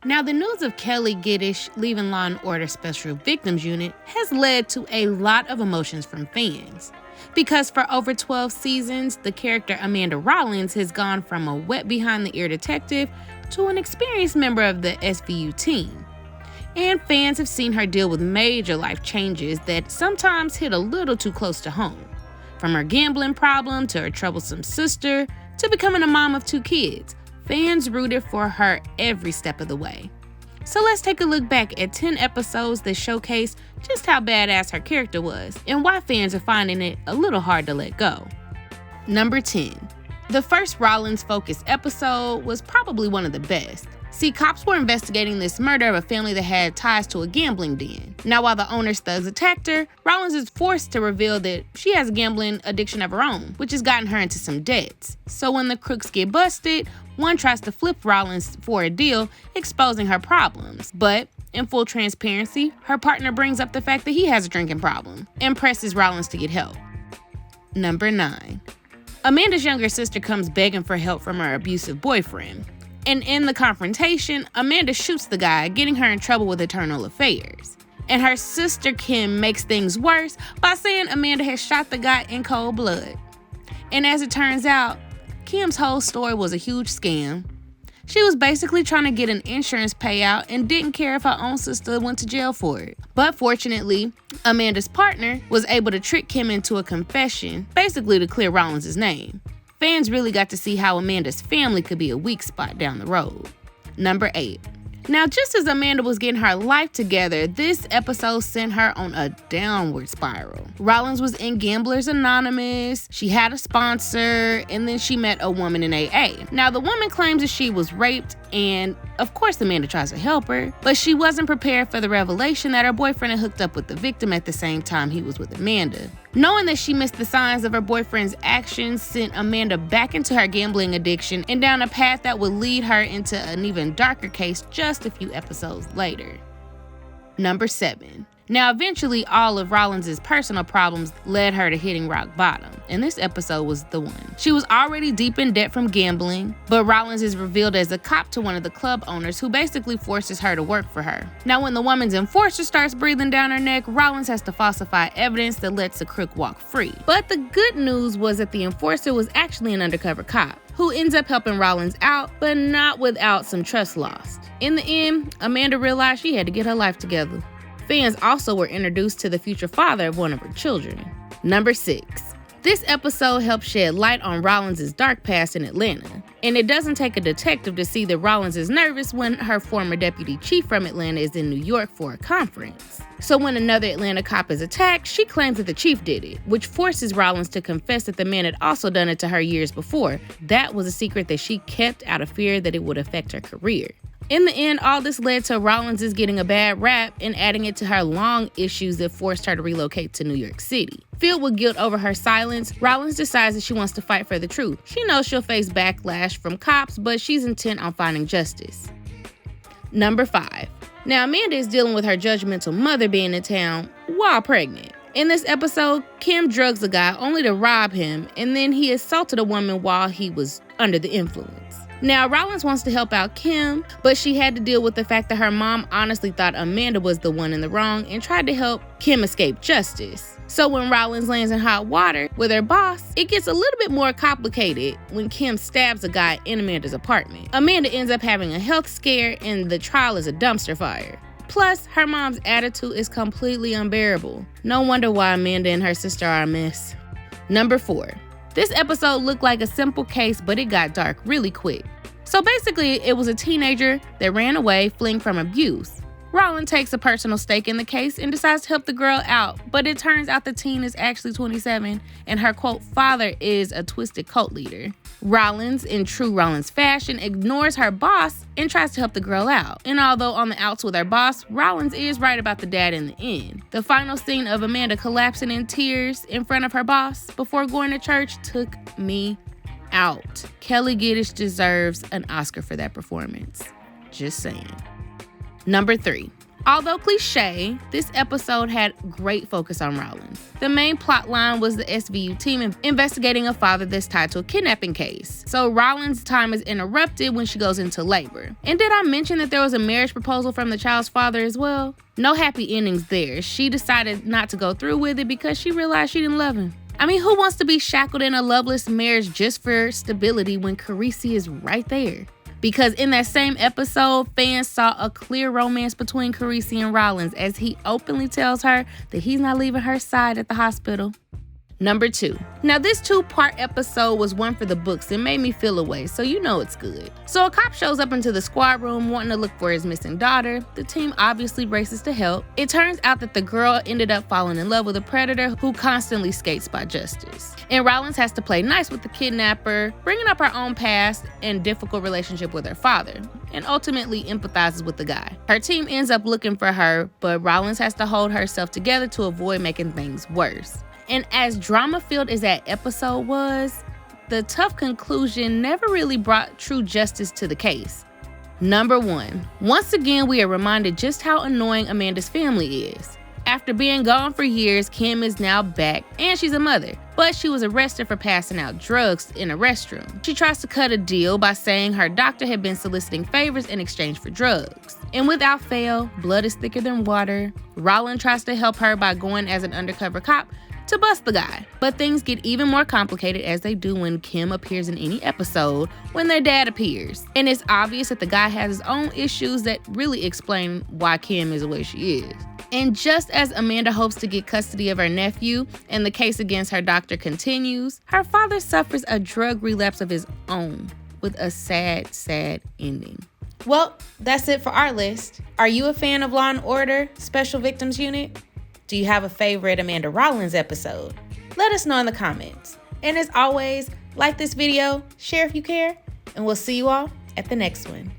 Now, the news of Kelli Giddish leaving Law & Order Special Victims Unit has led to a lot of emotions from fans. Because for over 12 seasons, the character Amanda Rollins has gone from a wet behind-the-ear detective to an experienced member of the SVU team. And fans have seen her deal with major life changes that sometimes hit a little too close to home. From her gambling problem to her troublesome sister to becoming a mom of 2 kids, fans rooted for her every step of the way. So let's take a look back at 10 episodes that showcase just how badass her character was and why fans are finding it a little hard to let go. Number 10. The first Rollins-focused episode was probably one of the best. See, cops were investigating this murder of a family that had ties to a gambling den. Now, while the owner's thugs attacked her, Rollins is forced to reveal that she has a gambling addiction of her own, which has gotten her into some debts. So when the crooks get busted, one tries to flip Rollins for a deal, exposing her problems. But in full transparency, her partner brings up the fact that he has a drinking problem and presses Rollins to get help. Number 9. Amanda's younger sister comes begging for help from her abusive boyfriend. And in the confrontation, Amanda shoots the guy, getting her in trouble with internal affairs. And her sister Kim makes things worse by saying Amanda has shot the guy in cold blood. And as it turns out, Kim's whole story was a huge scam. She was basically trying to get an insurance payout and didn't care if her own sister went to jail for it. But fortunately, Amanda's partner was able to trick Kim into a confession, basically to clear Rollins' name. Fans really got to see how Amanda's family could be a weak spot down the road. Number 8. Now, just as Amanda was getting her life together, this episode sent her on a downward spiral. Rollins was in Gamblers Anonymous, she had a sponsor, and then she met a woman in AA. Now, the woman claims that she was raped, and of course Amanda tries to help her, but she wasn't prepared for the revelation that her boyfriend had hooked up with the victim at the same time he was with Amanda. Knowing that she missed the signs of her boyfriend's actions sent Amanda back into her gambling addiction and down a path that would lead her into an even darker case just a few episodes later. Number 7. Now, eventually, all of Rollins' personal problems led her to hitting rock bottom, and this episode was the one. She was already deep in debt from gambling, but Rollins is revealed as a cop to one of the club owners who basically forces her to work for her. Now, when the woman's enforcer starts breathing down her neck, Rollins has to falsify evidence that lets the crook walk free. But the good news was that the enforcer was actually an undercover cop, who ends up helping Rollins out, but not without some trust lost. In the end, Amanda realized she had to get her life together. Fans also were introduced to the future father of one of her children. Number 6. This episode helped shed light on Rollins' dark past in Atlanta. And it doesn't take a detective to see that Rollins is nervous when her former deputy chief from Atlanta is in New York for a conference. So when another Atlanta cop is attacked, she claims that the chief did it, which forces Rollins to confess that the man had also done it to her years before. That was a secret that she kept out of fear that it would affect her career. In the end, all this led to Rollins getting a bad rap and adding it to her long issues that forced her to relocate to New York City. Filled with guilt over her silence, Rollins decides that she wants to fight for the truth. She knows she'll face backlash from cops, but she's intent on finding justice. Number 5. Now, Amanda is dealing with her judgmental mother being in town while pregnant. In this episode, Kim drugs a guy only to rob him, and then he assaulted a woman while he was under the influence. Now, Rollins wants to help out Kim, but she had to deal with the fact that her mom honestly thought Amanda was the one in the wrong and tried to help Kim escape justice. So when Rollins lands in hot water with her boss, it gets a little bit more complicated when Kim stabs a guy in Amanda's apartment. Amanda ends up having a health scare and the trial is a dumpster fire. Plus, her mom's attitude is completely unbearable. No wonder why Amanda and her sister are a mess. Number 4. This episode looked like a simple case, but it got dark really quick. So basically, it was a teenager that ran away fleeing from abuse. Rollins takes a personal stake in the case and decides to help the girl out, but it turns out the teen is actually 27 and her, quote, father is a twisted cult leader. Rollins, in true Rollins fashion, ignores her boss and tries to help the girl out. And although on the outs with her boss, Rollins is right about the dad in the end. The final scene of Amanda collapsing in tears in front of her boss before going to church took me out. Kelli Giddish deserves an Oscar for that performance. Just saying. Number 3. Although cliche, this episode had great focus on Rollins. The main plot line was the SVU team investigating a father that's tied to a kidnapping case. So Rollins' time is interrupted when she goes into labor. And did I mention that there was a marriage proposal from the child's father as well? No happy endings there. She decided not to go through with it because she realized she didn't love him. I mean, who wants to be shackled in a loveless marriage just for stability when Carisi is right there? Because in that same episode, fans saw a clear romance between Carisi and Rollins as he openly tells her that he's not leaving her side at the hospital. Number 2. Now this 2-part episode was one for the books and made me feel away, so you know it's good. So a cop shows up into the squad room wanting to look for his missing daughter. The team obviously races to help. It turns out that the girl ended up falling in love with a predator who constantly skates by justice. And Rollins has to play nice with the kidnapper, bringing up her own past and difficult relationship with her father, and ultimately empathizes with the guy. Her team ends up looking for her, but Rollins has to hold herself together to avoid making things worse. And as drama-filled as that episode was, the tough conclusion never really brought true justice to the case. Number 1. Once again, we are reminded just how annoying Amanda's family is. After being gone for years, Kim is now back, and she's a mother. But she was arrested for passing out drugs in a restroom. She tries to cut a deal by saying her doctor had been soliciting favors in exchange for drugs. And without fail, blood is thicker than water. Rollins tries to help her by going as an undercover cop to bust the guy. But things get even more complicated as they do when Kim appears in any episode when their dad appears. And it's obvious that the guy has his own issues that really explain why Kim is the way she is. And just as Amanda hopes to get custody of her nephew and the case against her doctor continues, her father suffers a drug relapse of his own with a sad, sad ending. Well, that's it for our list. Are you a fan of Law & Order Special Victims Unit? Do you have a favorite Amanda Rollins episode? Let us know in the comments. And as always, like this video, share if you care, and we'll see you all at the next one.